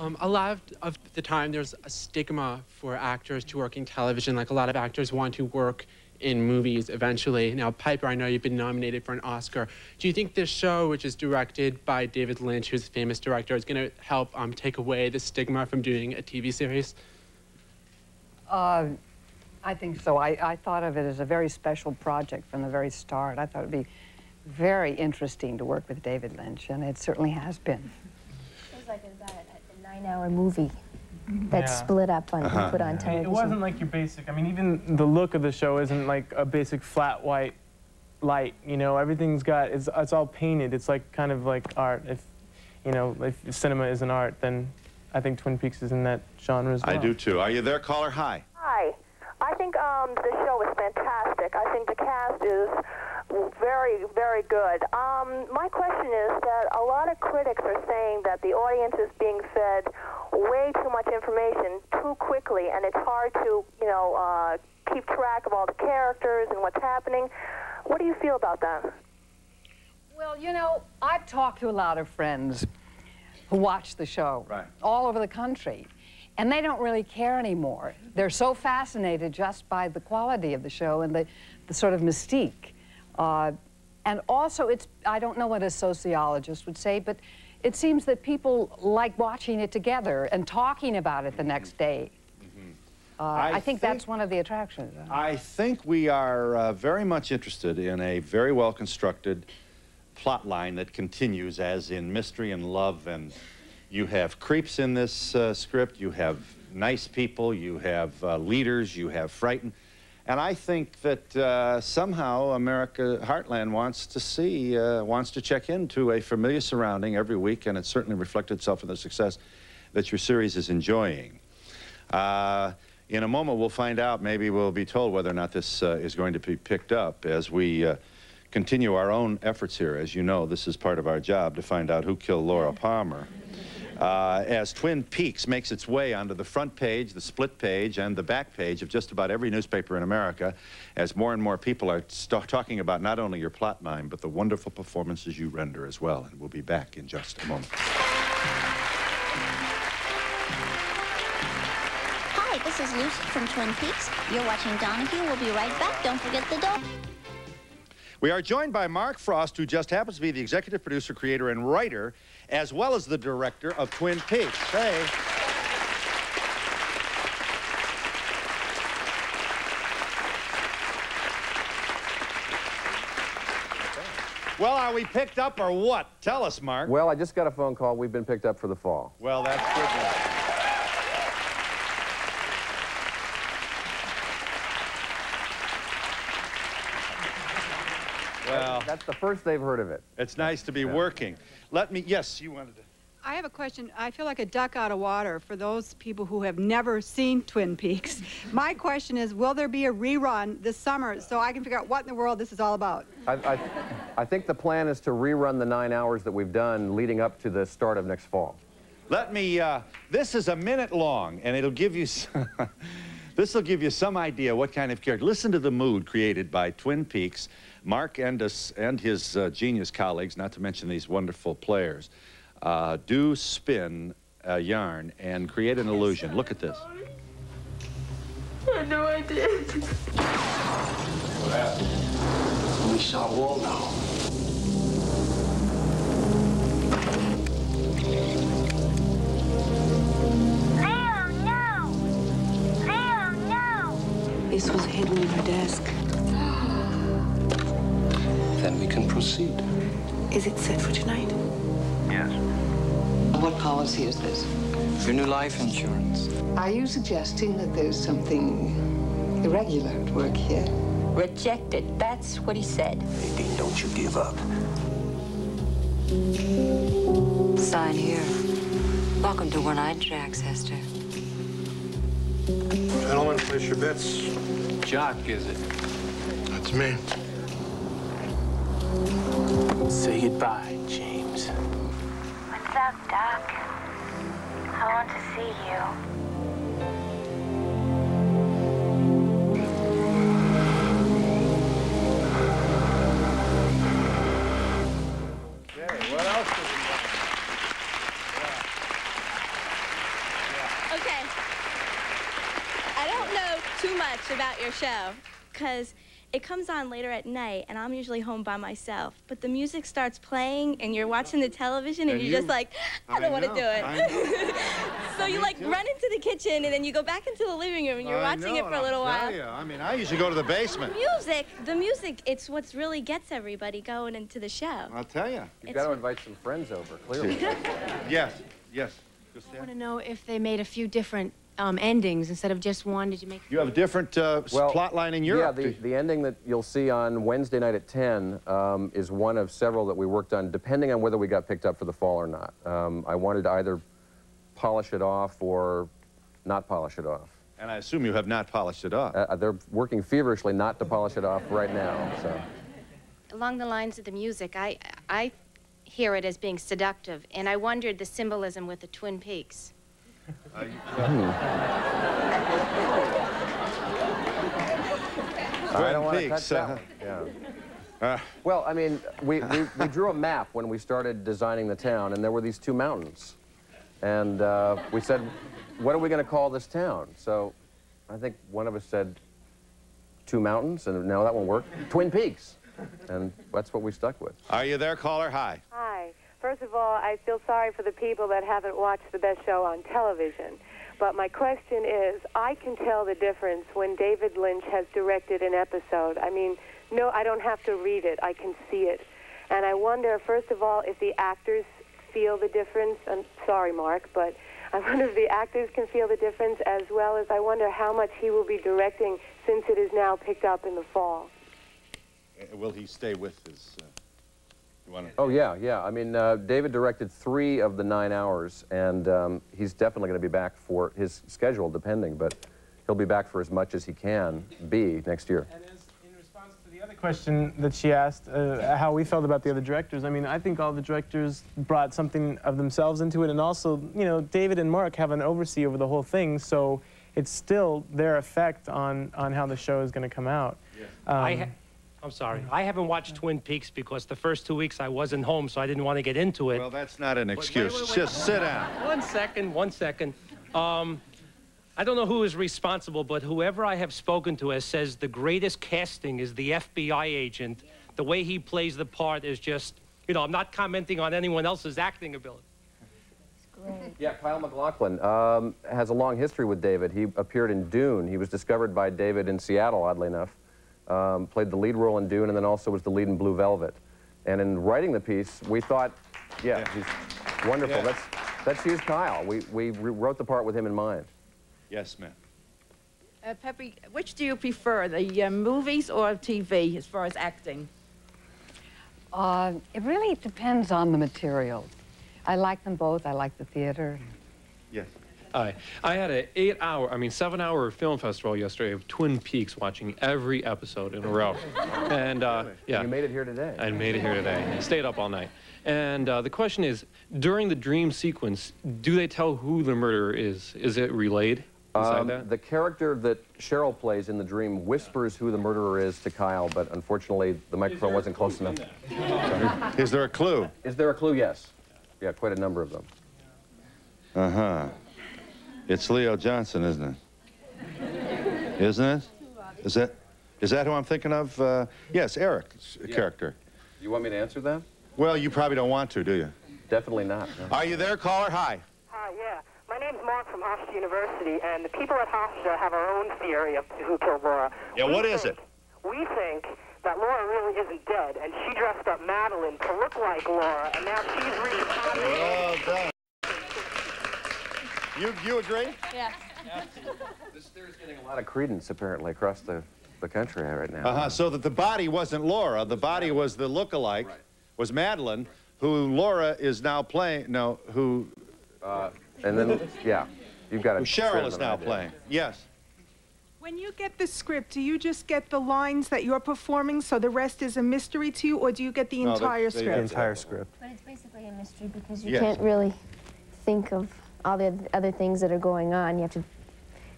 A lot of the time, there's a stigma for actors to work in television. Like, a lot of actors want to work in movies eventually. Now, Piper, I know you've been nominated for an Oscar. Do you think this show, which is directed by David Lynch, who's a famous director, is going to help take away the stigma from doing a TV series? I think so. I thought of it as a very special project from the very start. I thought it would be very interesting to work with David Lynch, and it certainly has been. It was like a 9-hour movie that's split up and put on television. It wasn't like your basic, I mean, even the look of the show isn't like a basic flat white light, you know, everything's got, it's all painted. It's like kind of like art. If, you know, if cinema is an art, then I think Twin Peaks is in that genre as well. I do too. Are you there, caller? Hi. Hi. I think the show is fantastic. I think the cast is very, very good. My question is that a lot of critics are saying that the audience is being fed way too much information too quickly, and it's hard to, you know, keep track of all the characters and what's happening. What do you feel about that? Well, you know, I've talked to a lot of friends who watch the show all over the country, and they don't really care anymore. They're so fascinated just by the quality of the show and the sort of mystique. And also, it's, I don't know what a sociologist would say, but it seems that people like watching it together and talking about it the next day. I think that's one of the attractions. I think we are very much interested in a very well-constructed plot line that continues, as in Mystery and Love, and you have creeps in this script, you have nice people, you have leaders, you have frightened. And I think that somehow America Heartland wants to see, wants to check into a familiar surrounding every week, and it certainly reflected itself in the success that your series is enjoying. In a moment, we'll find out, maybe we'll be told whether or not this is going to be picked up as we continue our own efforts here. As you know, this is part of our job to find out who killed Laura Palmer. As Twin Peaks makes its way onto the front page, the split page, and the back page of just about every newspaper in America, as more and more people are talking about not only your plot line, but the wonderful performances you render as well. And we'll be back in just a moment. Hi, this is Lucy from Twin Peaks. You're watching Donahue. We'll be right back. Don't forget the door. We are joined by Mark Frost, who just happens to be the executive producer, creator, and writer, as well as the director of Twin Peaks. Hey. Well, are we picked up or what? Tell us, Mark. Well, I just got a phone call. We've been picked up for the fall. Well, that's good news. Well, that's the first they've heard of it. It's nice to be working. Let me, yes, you wanted to. I have a question. I feel like a duck out of water for those people who have never seen Twin Peaks. My question is, will there be a rerun this summer so I can figure out what in the world this is all about? I think the plan is to rerun the 9 hours that we've done leading up to the start of next fall. Let me, this is a minute long, and it'll give you this will give you some idea what kind of character. Listen to the mood created by Twin Peaks. Mark and his genius colleagues, not to mention these wonderful players, do spin a yarn and create an illusion. Look at this. I know I did. What happened? We saw Waldo. This was hidden in her desk. Then we can proceed. Is it set for tonight? Yes. What policy is this? Your new life insurance. Are you suggesting that there's something irregular at work here? Rejected. That's what he said. Nadine, don't you give up. Sign here. Welcome to One-Eyed Jack's, Hester. Gentlemen, place your bets. Jock, is it? That's me. Say goodbye, James. What's up, Doc? I want to see you. Okay, what else did we Okay. I don't know too much about your show, because it comes on later at night, and I'm usually home by myself. But the music starts playing, and you're watching the television, and you're just like, I don't want to do it. So you, like, run into the kitchen, and then you go back into the living room, and you're watching it for a little while. I mean, I usually go to the basement. The music, it's what really gets everybody going into the show. I'll tell you. You've got to invite some friends over, clearly. Yes, yes. I want to know if they made a few different endings instead of just one. Did you make? You have a different plot line in Europe. Yeah, the ending that you'll see on Wednesday night at 10 is one of several that we worked on, depending on whether we got picked up for the fall or not. I wanted to either polish it off or not polish it off. And I assume you have not polished it off. They're working feverishly not to polish it off right now. So. Along the lines of the music, I hear it as being seductive, and I wondered the symbolism with the Twin Peaks. I don't want to touch that one. Yeah. Well, I mean, we drew a map when we started designing the town, and there were these two mountains. And we said, what are we going to call this town? So I think one of us said two mountains, and no, that won't work. Twin Peaks. And that's what we stuck with. Are you there, caller? Hi. Hi. First of all, I feel sorry for the people that haven't watched the best show on television. But my question is, I can tell the difference when David Lynch has directed an episode. I mean, no, I don't have to read it. I can see it. And I wonder, first of all, if the actors feel the difference. I'm sorry, Mark, but I wonder if the actors can feel the difference, as well as I wonder how much he will be directing since it is now picked up in the fall. Will he stay with his... Oh, yeah. I mean, David directed 3 of the 9 hours, and he's definitely going to be back for his schedule, depending, but he'll be back for as much as he can be next year. And in response to the other question that she asked, how we felt about the other directors, I mean, I think all the directors brought something of themselves into it, and also, you know, David and Mark have an oversee over the whole thing, so it's still their effect on how the show is going to come out. Yeah. I'm sorry. I haven't watched Twin Peaks because the first 2 weeks I wasn't home, so I didn't want to get into it. Well, that's not an excuse. Wait. Just sit down. 1 second, 1 second. I don't know who is responsible, but whoever I have spoken to has says the greatest casting is the FBI agent. The way he plays the part is just, you know, I'm not commenting on anyone else's acting ability. Great. Yeah, Kyle MacLachlan has a long history with David. He appeared in Dune. He was discovered by David in Seattle, oddly enough. Played the lead role in Dune, and then also was the lead in Blue Velvet. And in writing the piece, we thought, yeah. He's wonderful. Yeah. That's used Kyle. We wrote the part with him in mind. Yes, ma'am. Peppy, which do you prefer, the movies or TV as far as acting? It really depends on the material. I like them both. I like the theater. Yes. I had an 7-hour film festival yesterday of Twin Peaks, watching every episode in a row. And yeah. You made it here today. I made it here today. I stayed up all night. And the question is, during the dream sequence, do they tell who the murderer is? Is it relayed inside that? The character that Cheryl plays in the dream whispers who the murderer is to Kyle, but unfortunately the microphone wasn't close enough. Is there a clue? Is there a clue? Yes. Yeah, quite a number of them. Uh-huh. It's Leo Johnson, isn't it? Isn't it? Is that who I'm thinking of? Yes, Eric's character. You want me to answer that? Well, you probably don't want to, do you? Definitely not. No. Are you there, caller? Hi. Hi, yeah. My name's Mark from Hofstra University, and the people at Hofstra have our own theory of who killed Laura. Yeah, what is it? We think that Laura really isn't dead, and she dressed up Madeline to look like Laura, and now she's reincarnated. Well done. You agree? Yes. This theory's getting a lot of credence, apparently, across the country right now. So that the body wasn't Laura. The body was the look-alike, was Madeline, who Laura is now playing, and then, yeah, you've got who Cheryl is now playing. Yes. When you get the script, do you just get the lines that you're performing, so the rest is a mystery to you, or do you get the entire script? The entire script. But it's basically a mystery because you can't really think of all the other things that are going on. You have to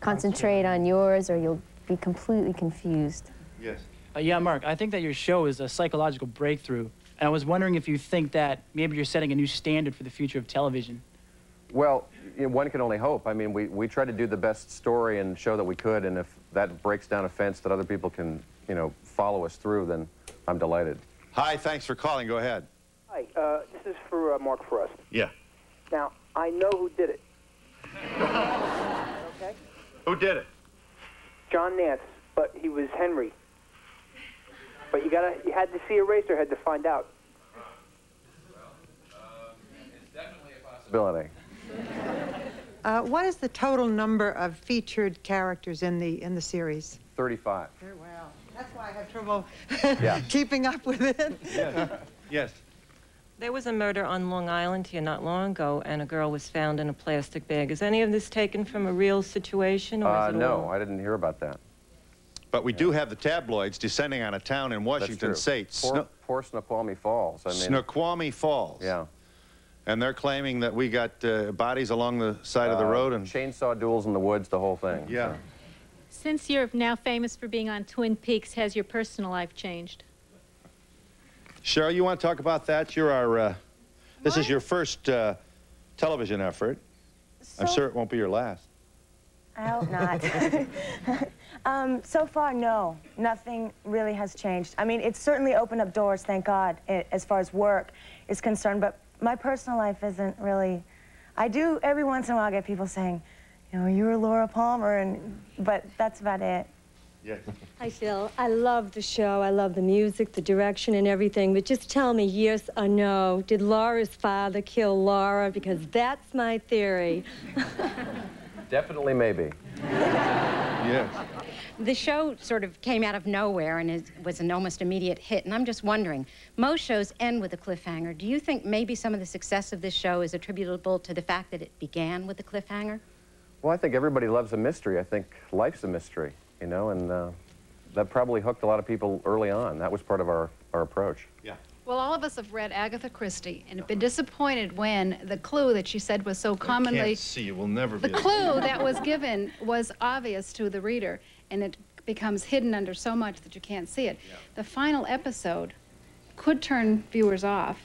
concentrate on yours, or you'll be completely confused. Yes. Yeah, Mark, I think that your show is a psychological breakthrough. And I was wondering if you think that maybe you're setting a new standard for the future of television. Well, you know, one can only hope. I mean, we tried to do the best story and show that we could, and if that breaks down a fence that other people can, you know, follow us through, then I'm delighted. Hi, thanks for calling. Go ahead. Hi, this is for Mark Frost. Yeah. Now, I know who did it. Okay? Who did it? John Nance, but he was Henry. But you had to see Eraserhead to find out. It's definitely a possibility. What is the total number of featured characters in the series? 35. Very well. That's why I have trouble Yeah. keeping up with it. Yes. Yes. There was a murder on Long Island here not long ago, and a girl was found in a plastic bag. Is any of this taken from a real situation, or is it No, all... I didn't hear about that. But we do have the tabloids descending on a town in Washington State. Poor Snoqualmie Falls. I mean, Snoqualmie Falls. Yeah. And they're claiming that we got bodies along the side of the road and chainsaw duels in the woods, the whole thing. Yeah. So. Since you're now famous for being on Twin Peaks, has your personal life changed? Cheryl, you want to talk about that? You're our, this is your first television effort. I'm sure it won't be your last. I hope not. So far, no. Nothing really has changed. I mean, it's certainly opened up doors, thank God, as far as work is concerned, but my personal life isn't really... I do, every once in a while, get people saying, you know, you were Laura Palmer, but that's about it. Yes. Hi, Phil. I love the show. I love the music, the direction, and everything. But just tell me, yes or no, did Laura's father kill Laura? Because that's my theory. Definitely maybe. Yes. The show sort of came out of nowhere and was an almost immediate hit. And I'm just wondering, most shows end with a cliffhanger. Do you think maybe some of the success of this show is attributable to the fact that it began with a cliffhanger? Well, I think everybody loves a mystery. I think life's a mystery. You know, and that probably hooked a lot of people early on. That was part of our approach. Yeah. Well, all of us have read Agatha Christie and have been disappointed when the clue that she said was so commonly... I can't see. It will never be... The clue that was given was obvious to the reader, and it becomes hidden under so much that you can't see it. Yeah. The final episode could turn viewers off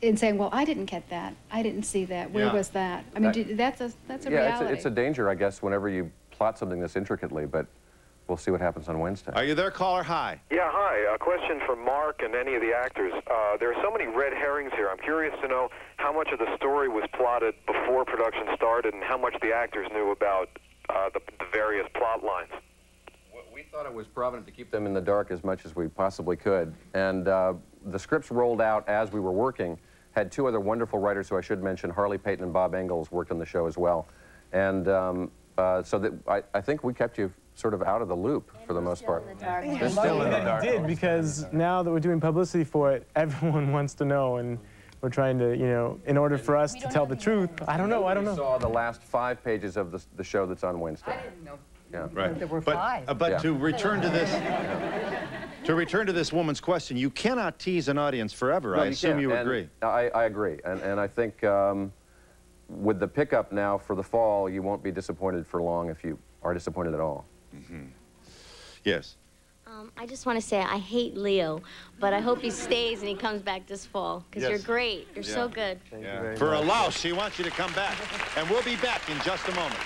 in saying, well, I didn't get that. I didn't see that. Where was that? I mean, that's a reality. Yeah, it's a danger, I guess, whenever you plot something this intricately, but... We'll see what happens on Wednesday. Are you there, caller? Hi. Yeah, hi. A question for Mark and any of the actors. There are so many red herrings here. I'm curious to know how much of the story was plotted before production started and how much the actors knew about the various plot lines. We thought it was provident to keep them in the dark as much as we possibly could. And the scripts rolled out as we were working. Had two other wonderful writers who I should mention, Harley Payton and Bob Engels, worked on the show as well. And so that I think we kept you sort of out of the loop for the most part. They're still in the dark. We did, because now that we're doing publicity for it, everyone wants to know, and we're trying to, you know, in order for us to tell the truth. I don't know. We saw the last 5 pages of the show that's on Wednesday. I didn't know. Yeah. Right. There were 5. But to return to this, woman's question, you cannot tease an audience forever. No, I assume you agree. I agree, and I think with the pickup now for the fall, you won't be disappointed for long if you are disappointed at all. Mm-hmm. Yes. I just want to say I hate Leo, but I hope he stays and he comes back this fall, because you're great. You're so good. For a louse, she wants you to come back. And we'll be back in just a moment.